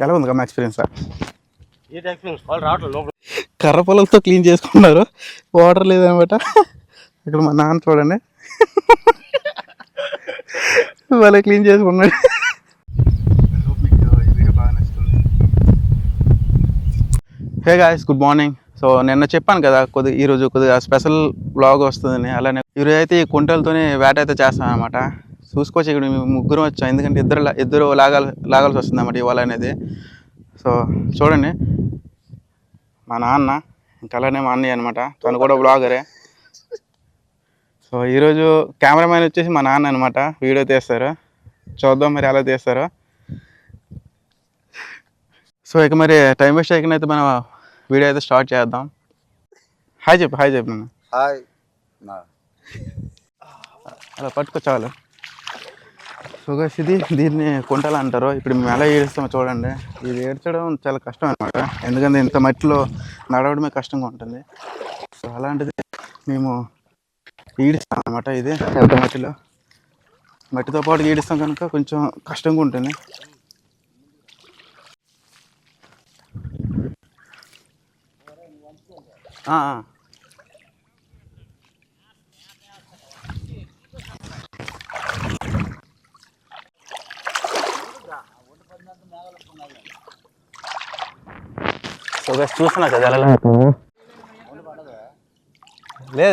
ఎలా ఉంది మా ఎక్స్పీరియన్స్? కర్ర పొలంతో క్లీన్ చేసుకున్నారు, వాటర్ లేదనమాట. ఇక్కడ మా నాన్న చూడండి వాళ్ళే క్లీన్ చేసుకున్నాడు. Hey guys, good morning. So నిన్న చెప్పాను కదా ఈరోజు కొద్దిగా స్పెషల్ బ్లాగ్ వస్తుందని. అలానే ఈరోజు అయితే ఈ కుంటలతోనే వేట అయితే చేస్తాను అనమాట. చూసుకోవచ్చు, ఇక్కడ మేము ముగ్గురం వచ్చాం, ఎందుకంటే ఇద్దరు లాగాల్సి వస్తుంది అన్నమాట ఇవాళ అనేది. సో చూడండి, మా నాన్న ఇంకా అలానే మా అన్నయ్య అనమాట, తను కూడా బ్లాగరే. సో ఈరోజు కెమెరామ్యాన్ వచ్చేసి మా నాన్న అనమాట, వీడియో తీస్తారు. చూద్దాం మరి ఎలా తీస్తారో. సో ఇక మరి టైం వేస్ట్ చేయకుండా అయితే మనం వీడియో అయితే స్టార్ట్ చేద్దాం. హాయ్ చెప్పు నాన్న. హాయ్. అలా పట్టుకోవాలి. సో గైస్, దీన్ని కుంటలు అంటారు. ఇప్పుడు మేము ఎలా ఏడుస్తామో చూడండి. ఇది ఏడ్చడం చాలా కష్టం అనమాట, ఎందుకంటే ఇంత మట్టిలో నడవడమే కష్టంగా ఉంటుంది. సో అలాంటిది మేము ఈడుస్తాం అనమాట. ఇది ఎంత మట్టితో పాటు ఈడుస్తాం కనుక కొంచెం కష్టంగా ఉంటుంది. సో గైస్, చూస్తున్నా కదా ఎలా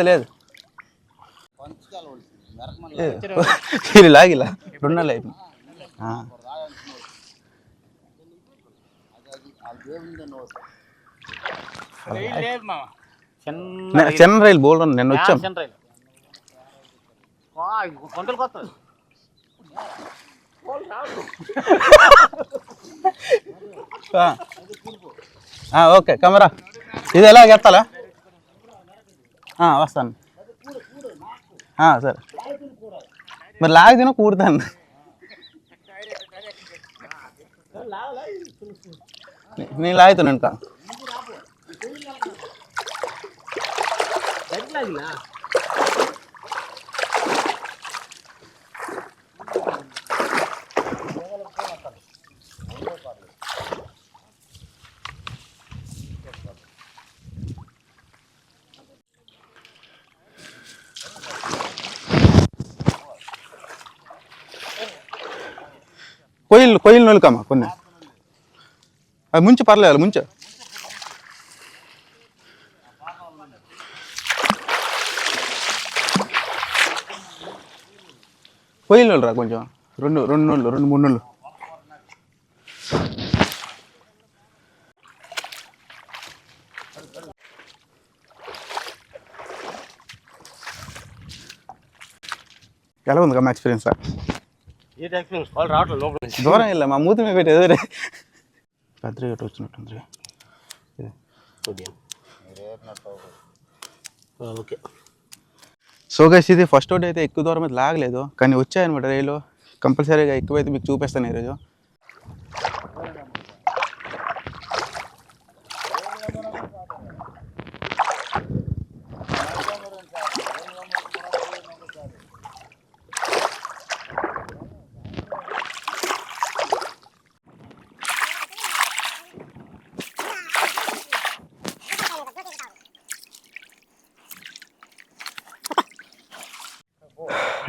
లేదు ఇది లాగిలా 2 నెలలు అయిపోయింది. చిన్న రైలు బోల్ నిన్న వచ్చాం. ఓకే కెమెరా, ఇది ఎలా ఎత్తాలా? వస్తాను. సరే, మరి లాగితేనో కూడతాను. నేను లాగుతాను ఇంకా. కొయ్యలు నొలుకమ్మా కొన్ని, అది ముంచు పర్లేదు, ముంచు. కొయ్యలు నొలురా కొంచెం, 2 నెలలు 2-3 నెలలు. ఎలా ఉంది మా ఎక్స్పీరియన్స్? దూరం వెళ్ళా, మా మూతి మీద పెట్టి ఎదురే పెద్ద గట్టు వచ్చినట్టుంది. సో గైస్, ఇది ఫస్ట్ ఒకటి అయితే ఎక్కువ దూరం అయితే లాగలేదు, కానీ వచ్చాయన్నమాట రైలు. కంపల్సరీగా ఎక్కువైతే మీకు చూపిస్తాను ఈరోజు.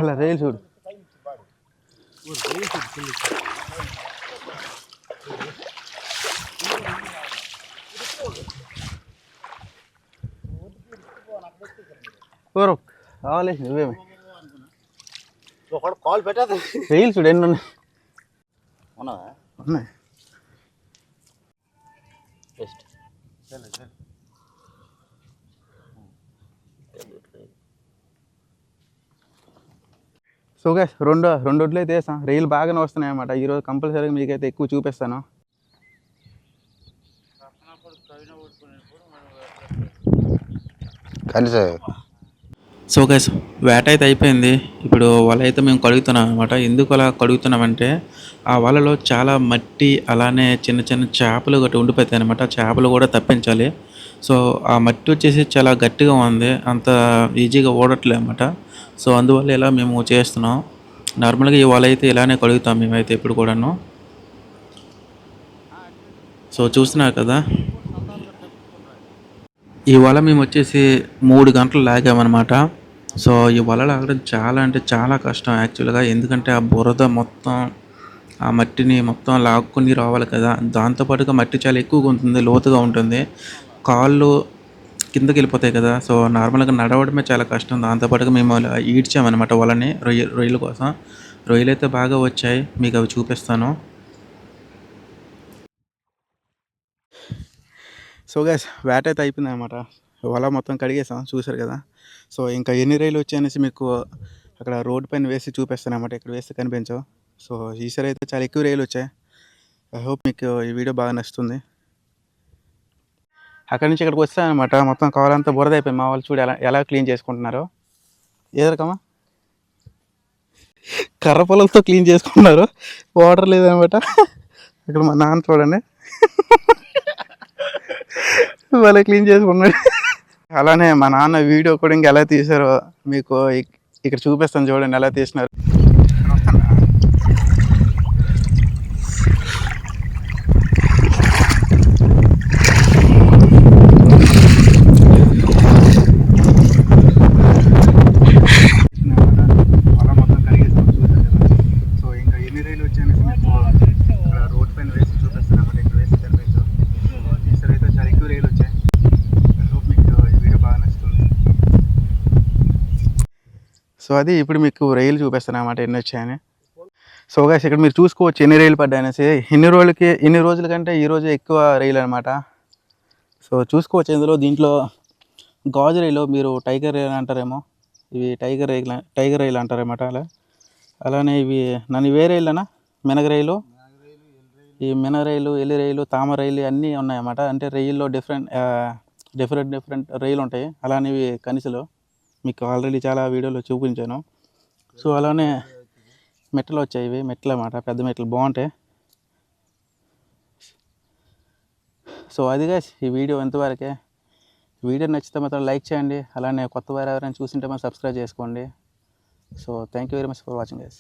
అలా రైలు చూడు, కావాలి నువ్వేమి కాల్ పెట్టదు. రైలు చూడు ఎన్ని ఉన్నాయి. సో గైస్, రెండు వడ్లు అయితే వేసాం. రైలు బాగానే వస్తున్నాయి అన్నమాట. ఈరోజు కంపల్సరీగా మీకైతే ఎక్కువ చూపిస్తాను. సో గైస్, వేట అయితే అయిపోయింది. ఇప్పుడు వల అయితే మేము కడుగుతున్నాం అనమాట. ఎందుకు అలా కడుగుతున్నామంటే ఆ వలలో చాలా మట్టి, అలానే చిన్న చిన్న చేపలు గట్టి ఉండిపోతాయి అనమాట. చేపలు కూడా తప్పించాలి. సో ఆ మట్టి వచ్చేసి చాలా గట్టిగా ఉంది, అంత ఈజీగా ఓడట్లే అనమాట. సో అందువల్ల ఇలా మేము చేస్తున్నాం. నార్మల్గా ఈ వల అయితే ఇలానే కడుగుతాం మేమైతే ఎప్పుడు కూడాను. సో చూస్తున్నారు కదా, ఈ వల మేము వచ్చేసి 3 గంటలు లాగామన్నమాట. సో ఈ వల లాగడం చాలా అంటే చాలా కష్టం యాక్చువల్గా. ఎందుకంటే ఆ బురద మొత్తం ఆ మట్టిని మొత్తం లాక్కొని రావాలి కదా. దాంతోపాటుగా మట్టి చాలా ఎక్కువగా ఉంటుంది, లోతుగా ఉంటుంది, కాళ్ళు కిందకి వెళ్ళిపోతాయి కదా. సో నార్మల్గా నడవడమే చాలా కష్టం. దాంతోపాటుగా మేము అలా ఈడ్చామన్నమాట వలని, రొయ్యల కోసం. రొయ్యలు అయితే బాగా వచ్చాయి, మీకు అవి చూపిస్తాను. సో గైస్, వేట అయితే అయిపోయింది అనమాట. వల మొత్తం కడిగేసాం, చూసారు కదా. సో ఇంకా ఎన్ని రైలు వచ్చాయనేసి మీకు అక్కడ రోడ్ పైన వేసి చూపిస్తాను అనమాట. ఇక్కడ వేస్తే కనిపించవు. సో ఈసారి అయితే చాలా ఎక్కువ రైలు వచ్చాయి. ఐ హోప్ మీకు ఈ వీడియో బాగా నచ్చుతుంది. అక్కడి నుంచి ఇక్కడికి వస్తానమాట. మొత్తం కావాలంతా బురద అయిపోయింది. మా వాళ్ళు చూడు ఎలా ఎలా క్లీన్ చేసుకుంటున్నారు. ఏదరకమ్మా కర్ర పొలంతో క్లీన్ చేసుకుంటున్నారు, వాటర్ లేదనమాట. ఇక్కడ మా నాన్న చూడండి వాళ్ళే క్లీన్ చేసుకున్నాడు. అలానే మా నాన్న వీడియో కూడా ఇంకా ఎలా తీసారో మీకు ఇక్కడ చూపిస్తాను, చూడండి ఎలా తీసినారు. సో ఇంకా ఎన్ని రైలు వచ్చాయనేసి మీకు రోడ్ పైన వేసి చూపిస్తాను అన్నమాట. ఇక్కడ వేసి కనిపించు. ఈసారి అయితే చాలా ఎక్కువ రైలు వచ్చాయి. ఐ హోప్ మీకు ఈ వీడియో బాగా నచ్చుతుంది. సో అది ఇప్పుడు మీకు రైలు చూపిస్తాను అన్నమాట, ఎన్ని వచ్చాయని. సో గైస్, ఇక్కడ మీరు చూసుకోవచ్చు ఎన్ని రైలు పడ్డాయనేసి. ఇన్ని రోజుల కంటే ఈ రోజు ఎక్కువ రైలు అనమాట. సో చూసుకోవచ్చు ఇందులో. దీంట్లో గాజు రైలు, మీరు టైగర్ రైలు అంటారేమో, ఇవి టైగర్ రైలు అంటారన్నమాట. అలానే ఇవి నన్ను వేరే రైళ్ళనా, మినగ రైలు, ఈ మినగ రైలు, ఎల్లి రైలు, తామ రైలు అన్నీ ఉన్నాయన్నమాట. అంటే రైల్లో డిఫరెంట్ రైలు ఉంటాయి. అలానే ఇవి కనిసలు మీకు ఆల్రెడీ చాలా వీడియోలో చూపించాను. సో అలానే మెట్టలు వచ్చాయి, ఇవి మెట్లు అన్నమాట, పెద్ద మెట్లు బాగుంటాయి. సో అదిగా ఈ వీడియో ఎంతవరకే. వీడియో నచ్చితే మాత్రం లైక్ చేయండి. అలానే కొత్త వారు ఎవరైనా చూసింటే మనం సబ్స్క్రైబ్ చేసుకోండి. So thank you very much for watching guys.